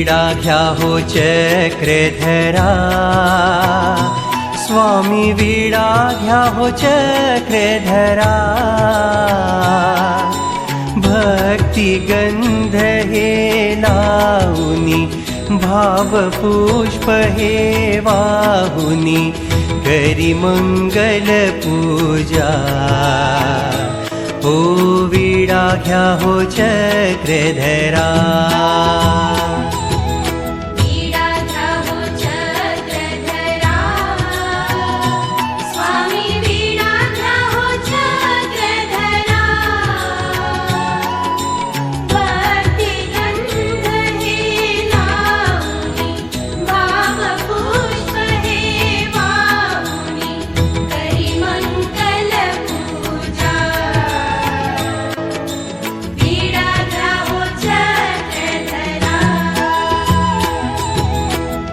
Vida घ्या हो चक्रधरा, स्वामी Vida घ्या हो चक्रधरा। भक्ति गंध हे लावुनी, भाव पुष्प हे वाहुनी, करी मंगल पूजा। ओ वीडा घ्या हो चक्रधरा,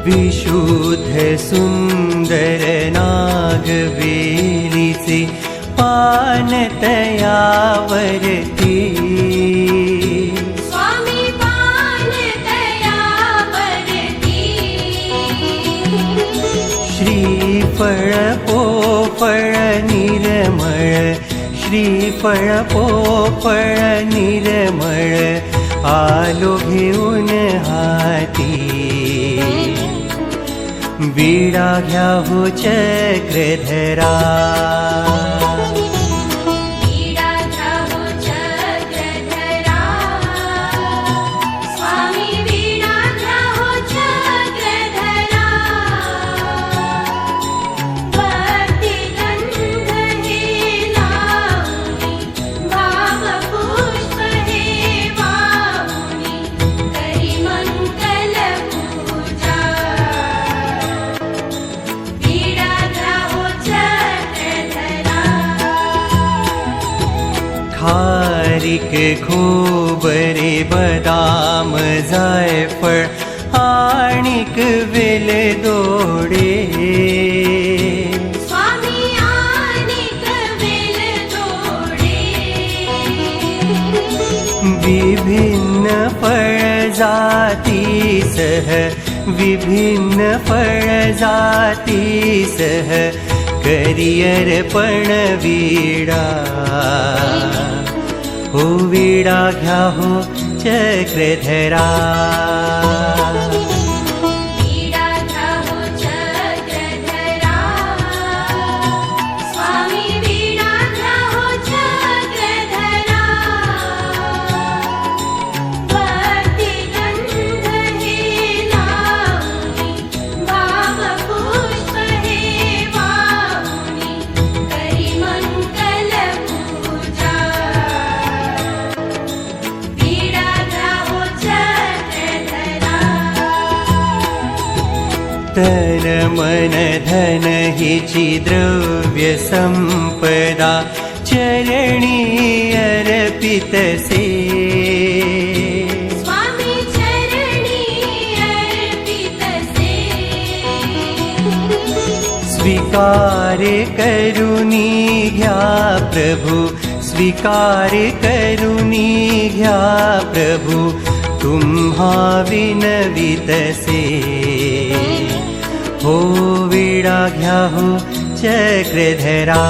विशुद्ध सुंदर नागवेलीचे पान तयावरती, स्वामी पान तयावरती। श्रीफळ पोफळ निर्मळ, श्रीफळ पोफळ निर्मळ, आलो घेऊन हाती। वीडा घ्या हो चक्रधरा, वीडा घ्या हो चक्रधरा, स्वामी वीडा घ्या हो चक्रधरा। भक्ति गंध हे लावुनी, भाव पुष्प हे वाहुनी, करी मंगल पूजा। खारीक खोबरे बदाम जायफळ आणिक वेल दोडे, स्वामी आणिक वेल दोडे। विभिन्न फळ जातीसह, विभिन्न फळ जातीसह, करी अर्पण वीडा। हो वीडा घ्या हो चक्रधरा, वीडा घ्या हो चक्रधरा, स्वामी वीडा घ्या हो चक्रधरा। भक्ति गंध हे लावुनी, भाव पुष्प हे वाहुनी, करी मंगल पूजा। वीडा घ्या हो चक्रधरा, तन मन धन हिची द्रव्य संपदा, चरणी अर्पितसे। स्वामी चरणी अर्पितसे। स्वीकार करुनी घ्या प्रभु, स्वीकार करुनी घ्या प्रभु, तुम्हा विनवितसे। हो वीडा घ्या हो चक्रधरा।